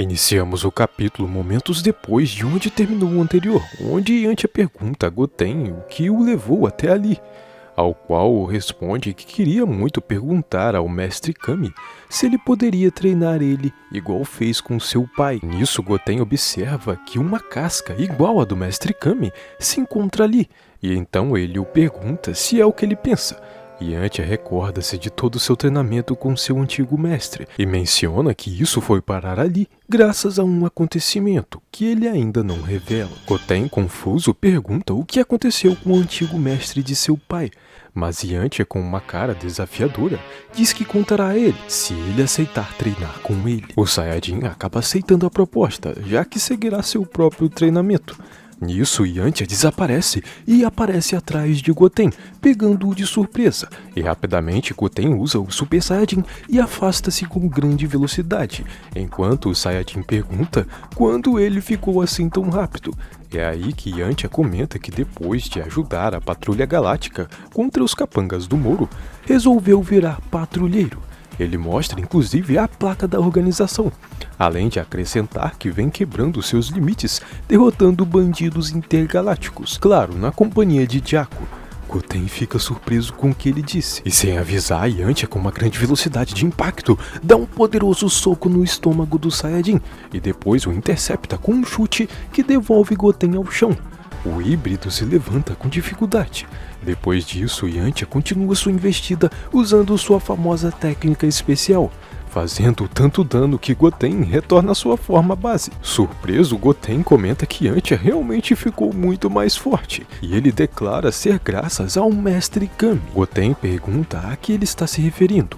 Iniciamos o capítulo momentos depois de onde terminou o anterior, onde Yantia pergunta a Goten o que o levou até ali, ao qual responde que queria muito perguntar ao mestre Kami se ele poderia treinar ele igual fez com seu pai. Nisso, Goten observa que uma casca igual à do mestre Kami se encontra ali, e então ele o pergunta se é o que ele pensa. Yantia recorda-se de todo o seu treinamento com seu antigo mestre e menciona que isso foi parar ali graças a um acontecimento que ele ainda não revela. Goten, confuso, pergunta o que aconteceu com o antigo mestre de seu pai, mas Yantia, com uma cara desafiadora, diz que contará a ele se ele aceitar treinar com ele. O Saiyajin acaba aceitando a proposta, já que seguirá seu próprio treinamento. Nisso, Yantia desaparece e aparece atrás de Goten, pegando-o de surpresa, e rapidamente Goten usa o Super Saiyajin e afasta-se com grande velocidade, enquanto o Saiyajin pergunta quando ele ficou assim tão rápido. É aí que Yantia comenta que depois de ajudar a Patrulha Galáctica contra os capangas do Moro, resolveu virar patrulheiro. Ele mostra inclusive a placa da organização, além de acrescentar que vem quebrando seus limites, derrotando bandidos intergalácticos, claro, na companhia de Jaco. Goten fica surpreso com o que ele disse, e sem avisar, Yantia, com uma grande velocidade de impacto, dá um poderoso soco no estômago do Saiyajin, e depois o intercepta com um chute que devolve Goten ao chão. O híbrido se levanta com dificuldade. Depois disso, Yantia continua sua investida usando sua famosa técnica especial, fazendo tanto dano que Goten retorna à sua forma base. Surpreso, Goten comenta que Yantia realmente ficou muito mais forte, e ele declara ser graças ao mestre Kami. Goten pergunta a que ele está se referindo.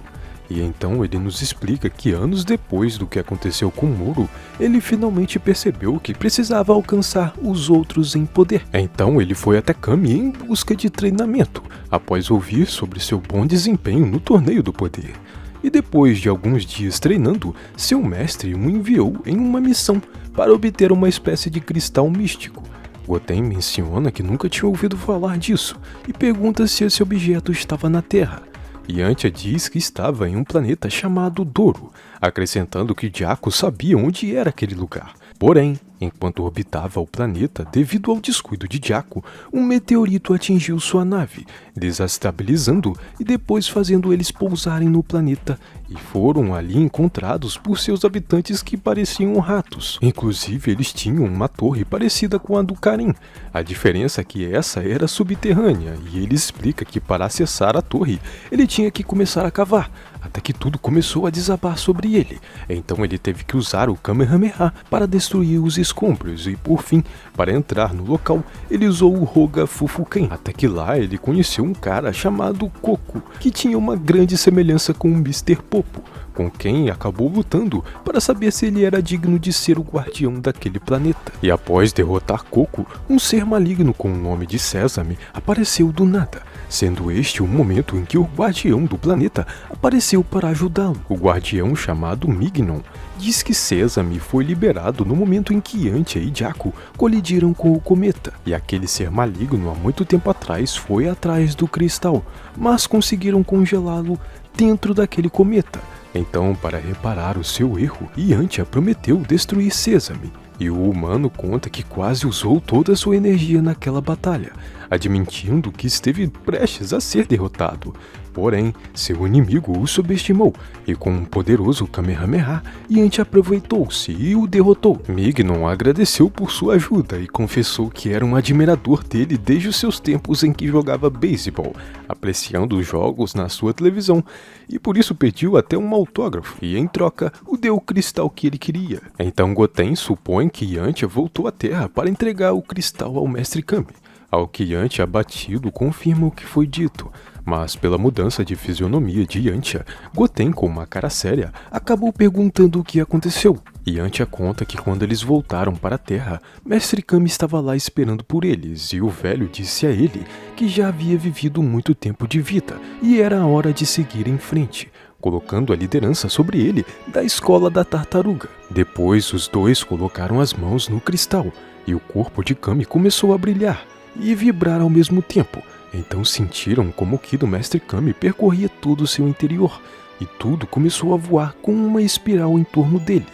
E então ele nos explica que anos depois do que aconteceu com Moro, ele finalmente percebeu que precisava alcançar os outros em poder. Então ele foi até Kami em busca de treinamento, após ouvir sobre seu bom desempenho no torneio do poder. E depois de alguns dias treinando, seu mestre o enviou em uma missão para obter uma espécie de cristal místico. Goten menciona que nunca tinha ouvido falar disso e pergunta se esse objeto estava na Terra. Yantia diz que estava em um planeta chamado Doro, acrescentando que Jaco sabia onde era aquele lugar. Porém, enquanto orbitava o planeta, devido ao descuido de Jaco, um meteorito atingiu sua nave, desestabilizando e depois fazendo eles pousarem no planeta, e foram ali encontrados por seus habitantes que pareciam ratos. Inclusive, eles tinham uma torre parecida com a do Karin. A diferença é que essa era subterrânea, e ele explica que para acessar a torre, ele tinha que começar a cavar, até que tudo começou a desabar sobre ele. Então ele teve que usar o Kamehameha para destruir os escombros e, por fim, para entrar no local, ele usou o Hoga Fufuken. Até que lá ele conheceu um cara chamado Coco, que tinha uma grande semelhança com o Mr. Popo, com quem acabou lutando para saber se ele era digno de ser o guardião daquele planeta. E após derrotar Coco, um ser maligno com o nome de Sesame apareceu do nada, sendo este o momento em que o guardião do planeta apareceu para ajudá-lo. O guardião, chamado Mignon, diz que Sesame foi liberado no momento em que Yantia e Jaco colidiram com o cometa, e aquele ser maligno há muito tempo atrás foi atrás do cristal, mas conseguiram congelá-lo dentro daquele cometa. Então, para reparar o seu erro, Yantia prometeu destruir Sesame, e o humano conta que quase usou toda a sua energia naquela batalha, admitindo que esteve prestes a ser derrotado. Porém, seu inimigo o subestimou, e com um poderoso Kamehameha, Yantia aproveitou-se e o derrotou. Mignon agradeceu por sua ajuda e confessou que era um admirador dele desde os seus tempos em que jogava beisebol, apreciando os jogos na sua televisão, e por isso pediu até um autógrafo, e em troca, o deu o cristal que ele queria. Então Goten supõe que Yantia voltou à Terra para entregar o cristal ao mestre Kami, ao que Yantia, abatido, confirma o que foi dito. Mas pela mudança de fisionomia de Yantia, Goten, com uma cara séria, acabou perguntando o que aconteceu. Yantia conta que quando eles voltaram para a Terra, Mestre Kami estava lá esperando por eles, e o velho disse a ele que já havia vivido muito tempo de vida e era a hora de seguir em frente, colocando a liderança sobre ele da escola da tartaruga. Depois, os dois colocaram as mãos no cristal, e o corpo de Kami começou a brilhar e vibrar ao mesmo tempo. Então sentiram como o Ki do Mestre Kami percorria todo o seu interior, e tudo começou a voar com uma espiral em torno dele.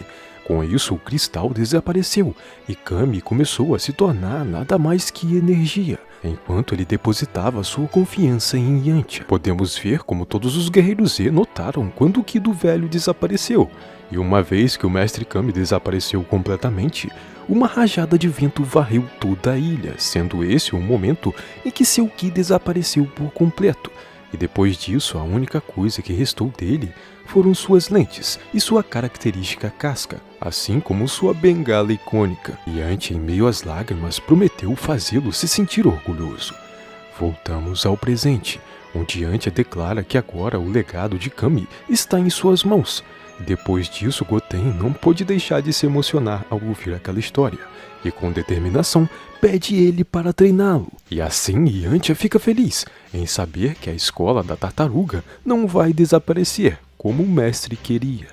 Com isso, o cristal desapareceu e Kami começou a se tornar nada mais que energia, enquanto ele depositava sua confiança em Yantia. Podemos ver como todos os guerreiros Z notaram quando o Ki do velho desapareceu, e uma vez que o mestre Kami desapareceu completamente, uma rajada de vento varreu toda a ilha, sendo esse o momento em que seu Ki desapareceu por completo. E depois disso, a única coisa que restou dele foram suas lentes e sua característica casca, assim como sua bengala icônica. Yantia, em meio às lágrimas, prometeu fazê-lo se sentir orgulhoso. Voltamos ao presente, onde Yantia declara que agora o legado de Kami está em suas mãos. Depois disso, Goten não pôde deixar de se emocionar ao ouvir aquela história, e com determinação pede ele para treiná-lo. E assim Yantia fica feliz em saber que a escola da tartaruga não vai desaparecer, como o mestre queria.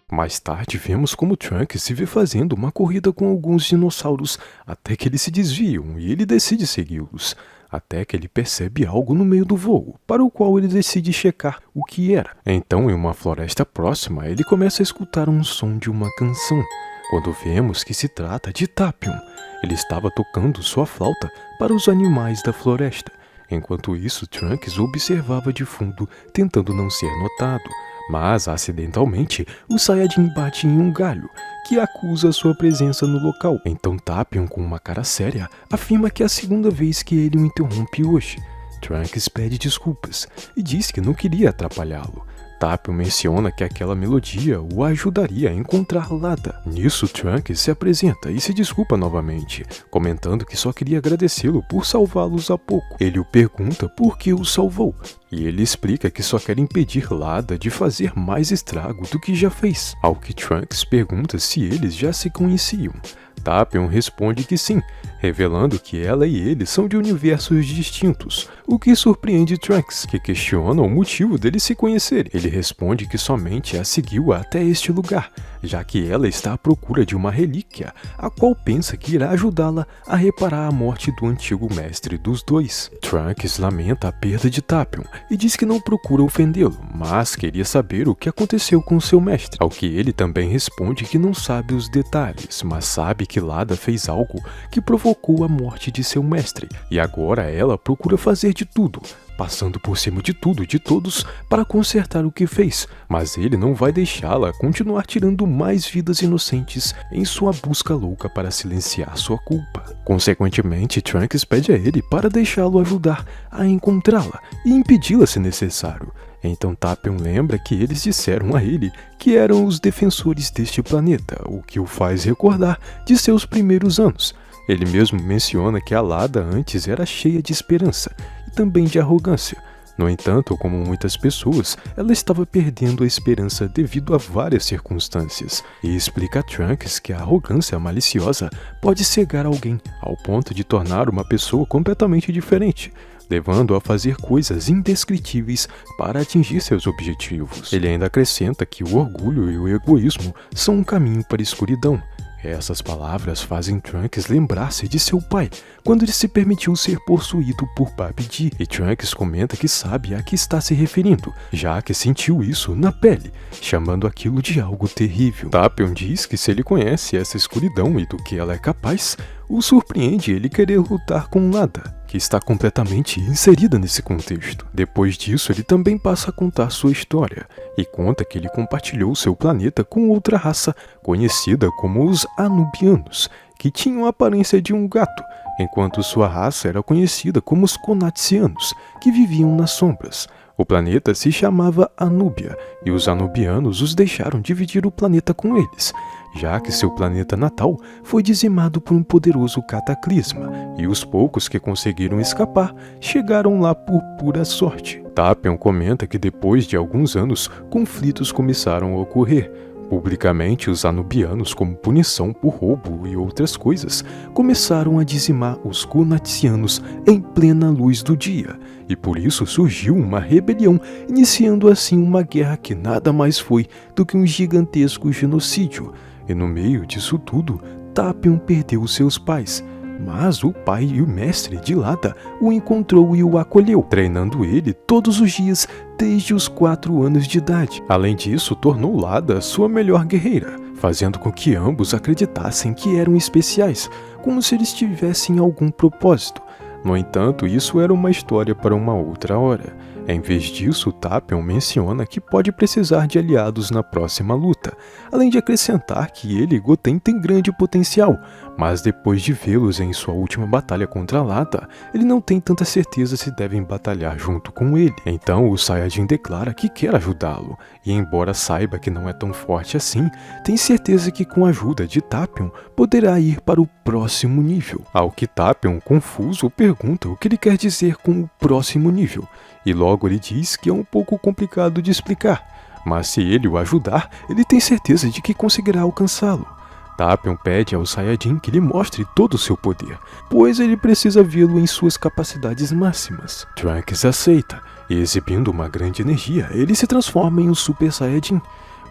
Mais tarde vemos como Trunks se vê fazendo uma corrida com alguns dinossauros até que eles se desviam e ele decide segui-los, até que ele percebe algo no meio do voo, para o qual ele decide checar o que era. Então, em uma floresta próxima, ele começa a escutar um som de uma canção, quando vemos que se trata de Tapion. Ele estava tocando sua flauta para os animais da floresta. Enquanto isso, Trunks observava de fundo, tentando não ser notado. Mas, acidentalmente, o Saiyajin bate em um galho, que acusa sua presença no local. Então Tapion, com uma cara séria, afirma que é a segunda vez que ele o interrompe hoje. Trunks pede desculpas e diz que não queria atrapalhá-lo. Tapion menciona que aquela melodia o ajudaria a encontrar Lada. Nisso, Trunks se apresenta e se desculpa novamente, comentando que só queria agradecê-lo por salvá-los há pouco. Ele o pergunta por que o salvou, e ele explica que só quer impedir Lada de fazer mais estrago do que já fez, ao que Trunks pergunta se eles já se conheciam. Tapion responde que sim, revelando que ela e ele são de universos distintos, o que surpreende Trunks, que questiona o motivo deles se conhecerem. Ele responde que somente a seguiu até este lugar, já que ela está à procura de uma relíquia, a qual pensa que irá ajudá-la a reparar a morte do antigo mestre dos dois. Trunks lamenta a perda de Tapion e diz que não procura ofendê-lo, mas queria saber o que aconteceu com seu mestre, ao que ele também responde que não sabe os detalhes, mas sabe que Lada fez algo que provocou a morte de seu mestre, e agora ela procura fazer de tudo, passando por cima de tudo e de todos para consertar o que fez, mas ele não vai deixá-la continuar tirando mais vidas inocentes em sua busca louca para silenciar sua culpa. Consequentemente, Trunks pede a ele para deixá-lo ajudar a encontrá-la e impedi-la se necessário. Então Tapion lembra que eles disseram a ele que eram os defensores deste planeta, o que o faz recordar de seus primeiros anos. Ele mesmo menciona que a Lada antes era cheia de esperança e também de arrogância. No entanto, como muitas pessoas, ela estava perdendo a esperança devido a várias circunstâncias, e explica a Trunks que a arrogância maliciosa pode cegar alguém ao ponto de tornar uma pessoa completamente diferente, levando-a a fazer coisas indescritíveis para atingir seus objetivos. Ele ainda acrescenta que o orgulho e o egoísmo são um caminho para a escuridão. Essas palavras fazem Trunks lembrar-se de seu pai, quando ele se permitiu ser possuído por Babidi, e Trunks comenta que sabe a que está se referindo, já que sentiu isso na pele, chamando aquilo de algo terrível. Tapion diz que se ele conhece essa escuridão e do que ela é capaz, o surpreende ele querer lutar com Lada, que está completamente inserida nesse contexto. Depois disso, ele também passa a contar sua história, e conta que ele compartilhou seu planeta com outra raça, conhecida como os Anubianos, que tinham a aparência de um gato, enquanto sua raça era conhecida como os Conatsianos, que viviam nas sombras. O planeta se chamava Anúbia, e os Anubianos os deixaram dividir o planeta com eles, já que seu planeta natal foi dizimado por um poderoso cataclisma, e os poucos que conseguiram escapar chegaram lá por pura sorte. Tapion comenta que depois de alguns anos, conflitos começaram a ocorrer. Publicamente, os Anubianos, como punição por roubo e outras coisas, começaram a dizimar os Conatsianos em plena luz do dia, e por isso surgiu uma rebelião, iniciando assim uma guerra que nada mais foi do que um gigantesco genocídio. E no meio disso tudo, Tapion perdeu seus pais, mas o pai e o mestre de Lada o encontrou e o acolheu, treinando ele todos os dias desde os 4 anos de idade. Além disso, tornou Lada sua melhor guerreira, fazendo com que ambos acreditassem que eram especiais, como se eles tivessem algum propósito. No entanto, isso era uma história para uma outra hora. Em vez disso, Tapion menciona que pode precisar de aliados na próxima luta, além de acrescentar que ele e Goten têm grande potencial, mas depois de vê-los em sua última batalha contra Lada, ele não tem tanta certeza se devem batalhar junto com ele. Então o Saiyajin declara que quer ajudá-lo, e embora saiba que não é tão forte assim, tem certeza que com a ajuda de Tapion poderá ir para o próximo nível. Ao que Tapion, confuso, pergunta o que ele quer dizer com o próximo nível, e logo ele diz que é um pouco complicado de explicar, mas se ele o ajudar, ele tem certeza de que conseguirá alcançá-lo. Tapion pede ao Saiyajin que lhe mostre todo o seu poder, pois ele precisa vê-lo em suas capacidades máximas. Trunks aceita, e exibindo uma grande energia, ele se transforma em um Super Saiyajin.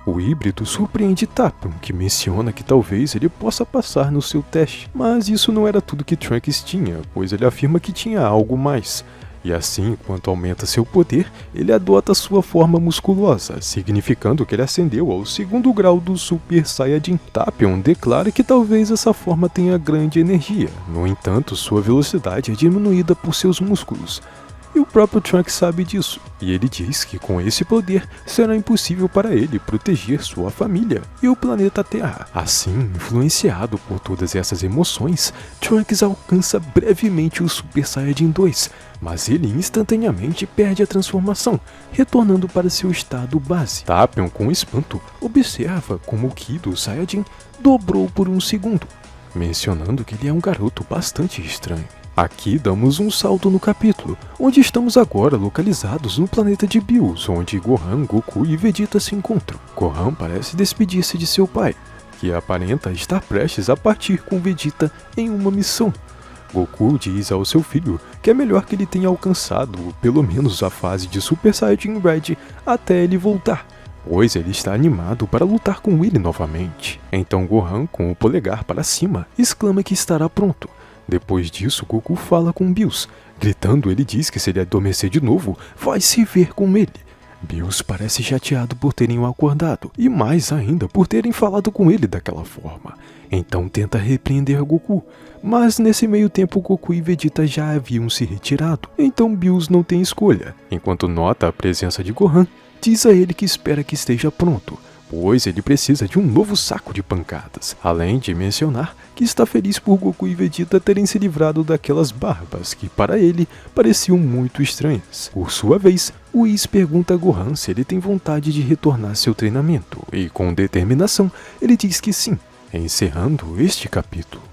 O híbrido surpreende Tapion, que menciona que talvez ele possa passar no seu teste, mas isso não era tudo que Trunks tinha, pois ele afirma que tinha algo mais. E assim, enquanto aumenta seu poder, ele adota sua forma musculosa, significando que ele ascendeu ao 2º grau do Super Saiyajin. Tapion declara que talvez essa forma tenha grande energia, no entanto, sua velocidade é diminuída por seus músculos. E o próprio Trunks sabe disso, e ele diz que com esse poder será impossível para ele proteger sua família e o planeta Terra. Assim, influenciado por todas essas emoções, Trunks alcança brevemente o Super Saiyajin 2, mas ele instantaneamente perde a transformação, retornando para seu estado base. Tapion, com espanto, observa como o Ki do Saiyajin dobrou por 1 segundo, mencionando que ele é um garoto bastante estranho. Aqui damos um salto no capítulo, onde estamos agora localizados no planeta de Bills, onde Gohan, Goku e Vegeta se encontram. Gohan parece despedir-se de seu pai, que aparenta estar prestes a partir com Vegeta em uma missão. Goku diz ao seu filho que é melhor que ele tenha alcançado pelo menos a fase de Super Saiyajin Red até ele voltar, pois ele está animado para lutar com ele novamente. Então Gohan, com o polegar para cima, exclama que estará pronto. Depois disso, Goku fala com Bills. Gritando, ele diz que se ele adormecer de novo, vai se ver com ele. Bills parece chateado por terem o acordado, e mais ainda por terem falado com ele daquela forma. Então tenta repreender Goku, mas nesse meio tempo Goku e Vegeta já haviam se retirado. Então Bills não tem escolha. Enquanto nota a presença de Gohan, diz a ele que espera que esteja pronto, pois ele precisa de um novo saco de pancadas, além de mencionar que está feliz por Goku e Vegeta terem se livrado daquelas barbas que para ele pareciam muito estranhas. Por sua vez, Whis pergunta a Gohan se ele tem vontade de retornar seu treinamento, e com determinação ele diz que sim, encerrando este capítulo.